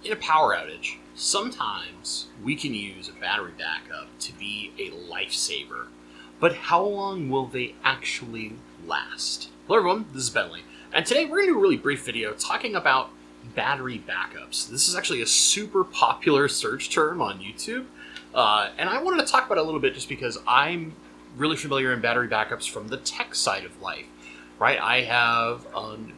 In a power outage, sometimes we can use a battery backup to be a lifesaver. But how long will they actually last? Hello everyone, this is Bentley, and today we're going to do a really brief video talking about battery backups. This is actually a super popular search term on YouTube, and I wanted to talk about it a little bit just because I'm really familiar in battery backups from the tech side of life. Right, I have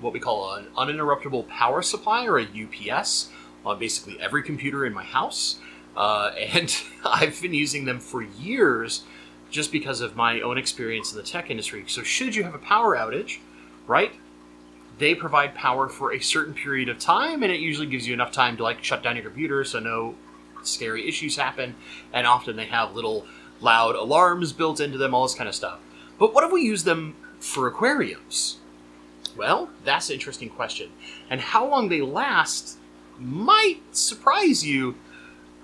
what we call an uninterruptible power supply, or a UPS, on basically every computer in my house, and I've been using them for years just because of my own experience in the tech industry. So should you have a power outage, right, they provide power for a certain period of time, and it usually gives you enough time to shut down your computer so no scary issues happen, and often they have little loud alarms built into them, all this kind of stuff. But what if we use them for aquariums? Well, that's an interesting question. And how long they last might surprise you,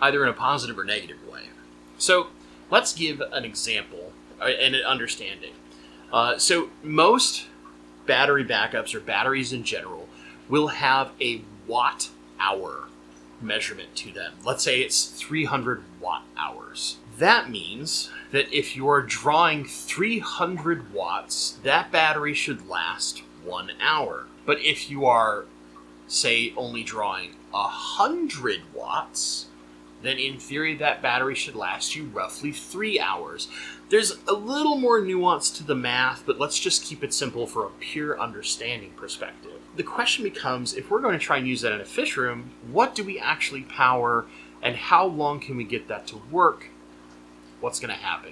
either in a positive or negative way. So let's give an example and an understanding. So most battery backups, or batteries in general, will have a watt-hour measurement to them. Let's say it's 300 watt-hours. That means that if you're drawing 300 watts, that battery should last 1 hour. But if you are, say, only drawing 100 watts, then in theory that battery should last you roughly 3 hours. There's a little more nuance to the math, but let's just keep it simple for a pure understanding perspective. The question becomes, if we're going to try and use that in a fish room, what do we actually power, and how long can we get that to work? What's going to happen?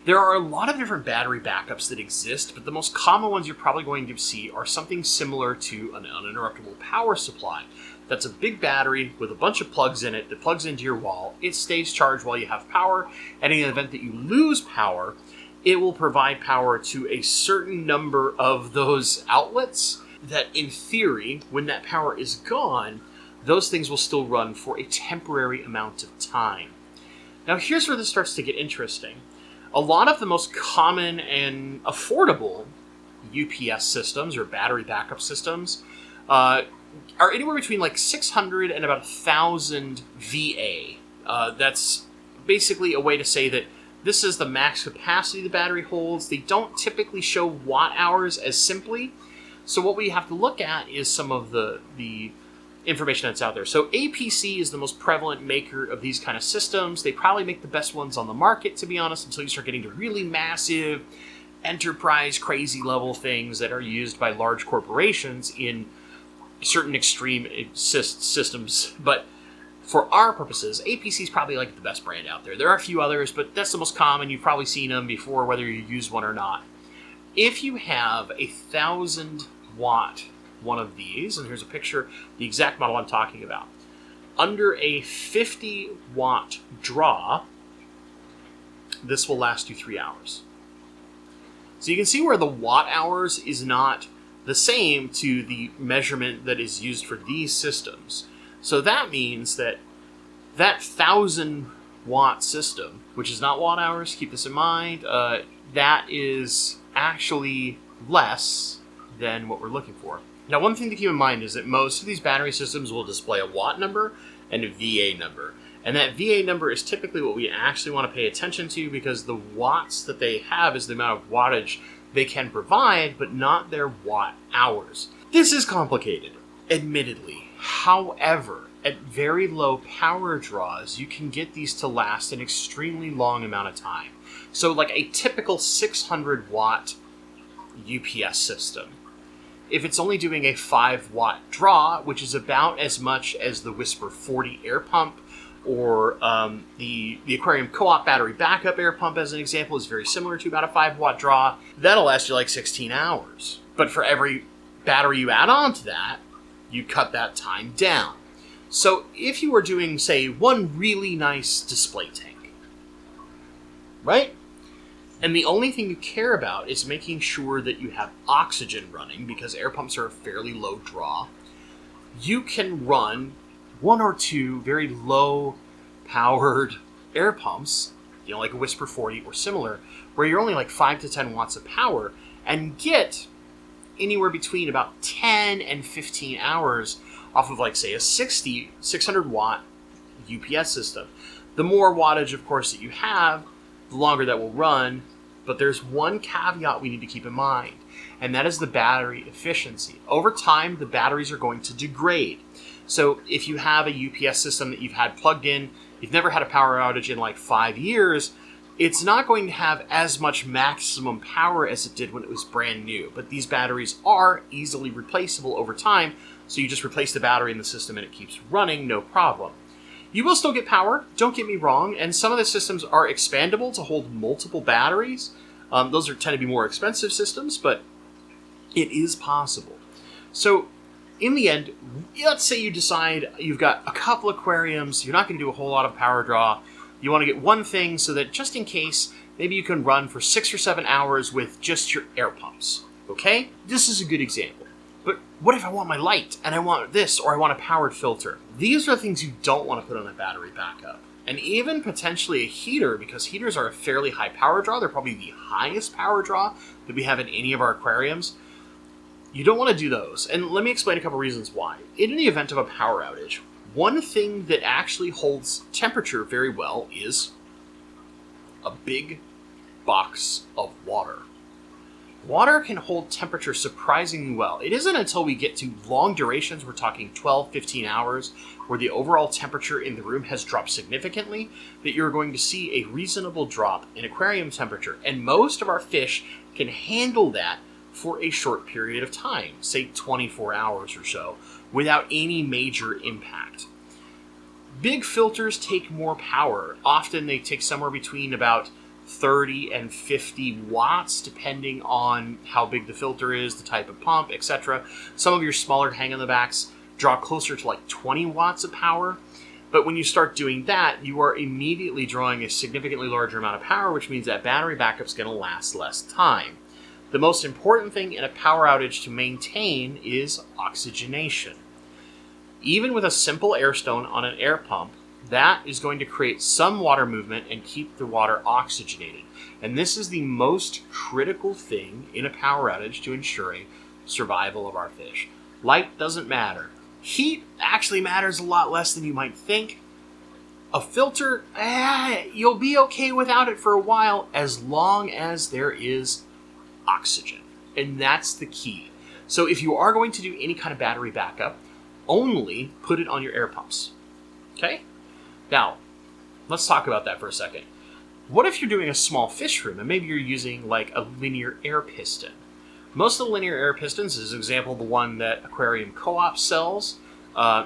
There are a lot of different battery backups that exist, but the most common ones you're probably going to see are something similar to an uninterruptible power supply. That's a big battery with a bunch of plugs in it that plugs into your wall. It stays charged while you have power, and in the event that you lose power, it will provide power to a certain number of those outlets that, in theory, when that power is gone, those things will still run for a temporary amount of time. Now here's where this starts to get interesting. A lot of the most common and affordable UPS systems, or battery backup systems, are anywhere between 600 and about 1,000 VA. That's basically a way to say that this is the max capacity the battery holds. They don't typically show watt hours as simply. So what we have to look at is some of the information that's out there. So APC is the most prevalent maker of these kind of systems. They probably make the best ones on the market, to be honest, until you start getting to really massive enterprise crazy level things that are used by large corporations in certain extreme systems. But for our purposes, APC is probably the best brand out there. There are a few others, but that's the most common. You've probably seen them before, whether you use one or not. If you have a 1,000 watt one of these, and here's a picture, the exact model I'm talking about, under a 50 watt draw, this will last you 3 hours. So you can see where the watt hours is not the same to the measurement that is used for these systems. So that means that 1,000 watt system, which is not watt hours, keep this in mind, that is actually less than what we're looking for. Now, one thing to keep in mind is that most of these battery systems will display a watt number and a VA number. And that VA number is typically what we actually want to pay attention to, because the watts that they have is the amount of wattage they can provide, but not their watt hours. This is complicated, admittedly. However, at very low power draws, you can get these to last an extremely long amount of time. So a typical 600 watt UPS system, if it's only doing a 5 watt draw, which is about as much as the Whisper 40 air pump, or the Aquarium co-op battery backup air pump, as an example, is very similar to about a 5 watt draw, that'll last you 16 hours. But for every battery you add on to that, you cut that time down. So if you were doing, say, one really nice display tank, right? And the only thing you care about is making sure that you have oxygen running, because air pumps are a fairly low draw. You can run one or two very low powered air pumps, like a Whisper 40 or similar, where you're only 5 to 10 watts of power, and get anywhere between about 10 and 15 hours off of like say a 600 watt UPS system. The more wattage, of course, that you have, the longer that will run. But there's one caveat we need to keep in mind, and that is the battery efficiency. Over time, the batteries are going to degrade. So if you have a UPS system that you've had plugged in, you've never had a power outage in like 5 years, it's not going to have as much maximum power as it did when it was brand new. But these batteries are easily replaceable over time, so you just replace the battery in the system and it keeps running, no problem. You will still get power, don't get me wrong, and some of the systems are expandable to hold multiple batteries. Those tend to be more expensive systems, but it is possible. So in the end, let's say you decide you've got a couple aquariums, you're not going to do a whole lot of power draw, you want to get one thing so that just in case, maybe you can run for 6 or 7 hours with just your air pumps, okay? This is a good example. But what if I want my light, and I want this, or I want a powered filter? These are things you don't want to put on a battery backup. And even potentially a heater, because heaters are a fairly high power draw. They're probably the highest power draw that we have in any of our aquariums. You don't want to do those. And let me explain a couple reasons why. In the event of a power outage, one thing that actually holds temperature very well is a big box of water. Water can hold temperature surprisingly well. It isn't until we get to long durations, we're talking 12, 15 hours, where the overall temperature in the room has dropped significantly, that you're going to see a reasonable drop in aquarium temperature. And most of our fish can handle that for a short period of time, say 24 hours or so, without any major impact. Big filters take more power. Often they take somewhere between about 30 and 50 watts, depending on how big the filter is, the type of pump, etc. Some of your smaller hang-on-the-backs draw closer to like 20 watts of power. But when you start doing that, you are immediately drawing a significantly larger amount of power, which means that battery backup's going to last less time. The most important thing in a power outage to maintain is oxygenation. Even with a simple air stone on an air pump, that is going to create some water movement and keep the water oxygenated. And this is the most critical thing in a power outage to ensuring survival of our fish. Light doesn't matter. Heat actually matters a lot less than you might think. A filter, you'll be okay without it for a while as long as there is oxygen. And that's the key. So if you are going to do any kind of battery backup, only put it on your air pumps. Okay? Now, let's talk about that for a second. What if you're doing a small fish room and maybe you're using like a linear air piston? Most of the linear air pistons, as an example, the one that Aquarium Co-op sells,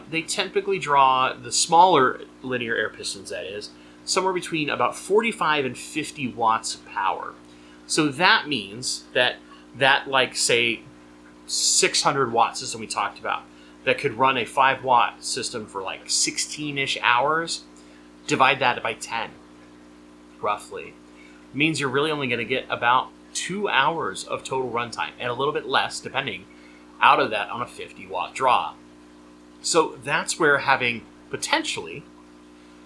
they typically draw the smaller linear air pistons, that is, somewhere between about 45 and 50 watts of power. So that means that like, say, 600 watt system we talked about, that could run a 5 watt system for like 16-ish hours, divide that by 10, roughly. It means you're really only going to get about 2 hours of total runtime, and a little bit less, depending, out of that on a 50 watt draw. So that's where having potentially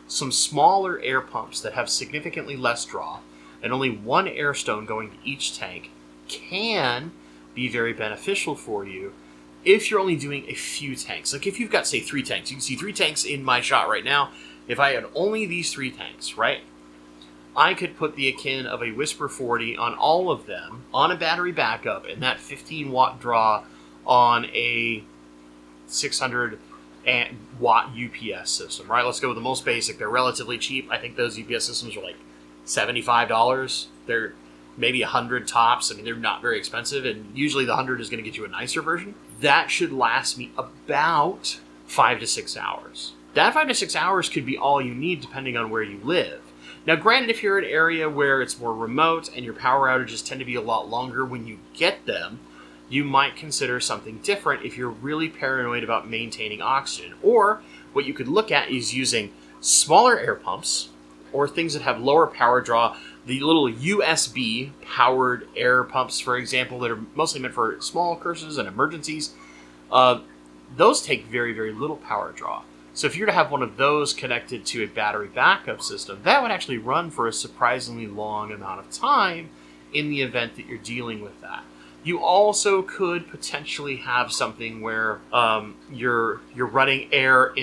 some smaller air pumps that have significantly less draw and only one air stone going to each tank can be very beneficial for you if you're only doing a few tanks. Like if you've got, say, 3 tanks. You can see 3 tanks in my shot right now. If I had only these 3 tanks, right, I could put the akin of a Whisper 40 on all of them on a battery backup and that 15 watt draw on a 600 watt UPS system, right? Let's go with the most basic. They're relatively cheap. I think those UPS systems are like $75. They're maybe 100 tops. I mean, they're not very expensive, and usually the 100 is going to get you a nicer version. That should last me about 5 to 6 hours. That 5 to 6 hours could be all you need depending on where you live. Now, granted, if you're in an area where it's more remote and your power outages tend to be a lot longer when you get them, you might consider something different if you're really paranoid about maintaining oxygen. Or what you could look at is using smaller air pumps or things that have lower power draw. The little USB powered air pumps, for example, that are mostly meant for small curses and emergencies, those take very, very little power draw. So if you were to have one of those connected to a battery backup system, that would actually run for a surprisingly long amount of time in the event that you're dealing with that. You also could potentially have something where you're running air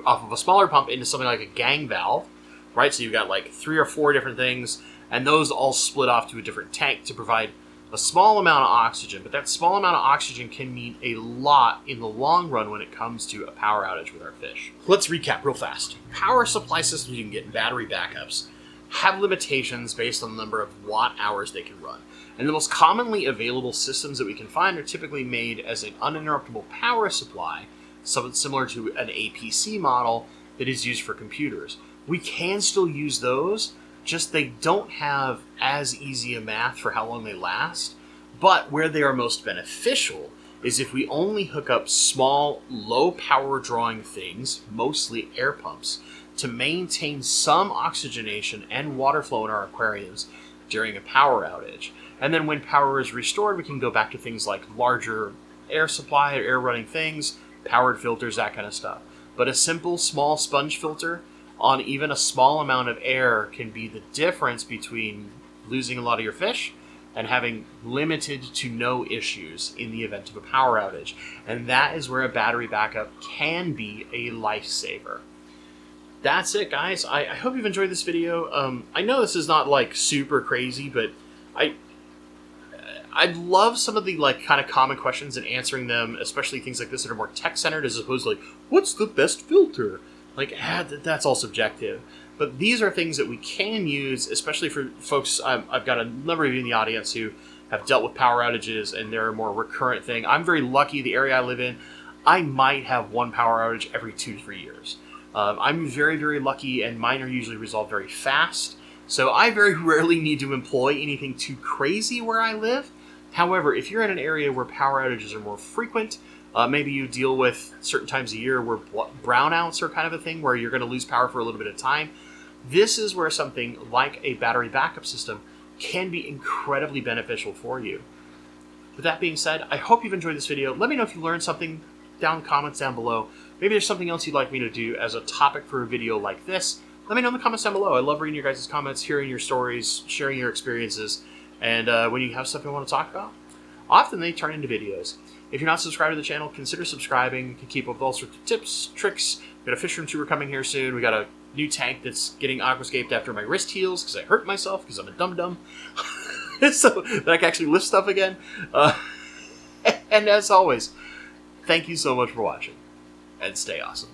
off of a smaller pump into something like a gang valve, right? So you've got like 3 or 4 different things, and those all split off to a different tank to provide a small amount of oxygen. But that small amount of oxygen can mean a lot in the long run when it comes to a power outage with our fish. Let's recap real fast. Power supply systems you can get in battery backups have limitations based on the number of watt hours they can run. And the most commonly available systems that we can find are typically made as an uninterruptible power supply, something similar to an APC model that is used for computers. We can still use those, just they don't have as easy a math for how long they last. But where they are most beneficial is if we only hook up small, low power drawing things, mostly air pumps, to maintain some oxygenation and water flow in our aquariums during a power outage. And then when power is restored, we can go back to things like larger air supply or air running things, powered filters, that kind of stuff. But a simple small sponge filter on even a small amount of air can be the difference between losing a lot of your fish and having limited to no issues in the event of a power outage. And that is where a battery backup can be a lifesaver. That's it, guys. I hope you've enjoyed this video. I know this is not like super crazy, but I love some of the like kind of common questions and answering them, especially things like this that are more tech-centered as opposed to like, what's the best filter? Like, that's all subjective. But these are things that we can use, especially for folks. I've got a number of you in the audience who have dealt with power outages and they're a more recurrent thing. I'm very lucky, the area I live in, I might have one power outage every 2 to 3 years. I'm very, very lucky, and mine are usually resolved very fast. So I very rarely need to employ anything too crazy where I live. However, if you're in an area where power outages are more frequent, maybe you deal with certain times a year where brownouts are kind of a thing where you're going to lose power for a little bit of time, this is where something like a battery backup system can be incredibly beneficial for you. With that being said, I hope you've enjoyed this video. Let me know if you learned something down in the comments down below. Maybe there's something else you'd like me to do as a topic for a video like this. Let me know in the comments down below. I love reading your guys' comments, hearing your stories, sharing your experiences, and when you have stuff you want to talk about, often they turn into videos. If you're not subscribed to the channel, consider subscribing. You can keep up with all sorts of tips, tricks. We got a fish room tour coming here soon. We got a new tank that's getting aquascaped after my wrist heals because I hurt myself because I'm a dum-dum. So that I can actually lift stuff again. And as always, thank you so much for watching, and stay awesome.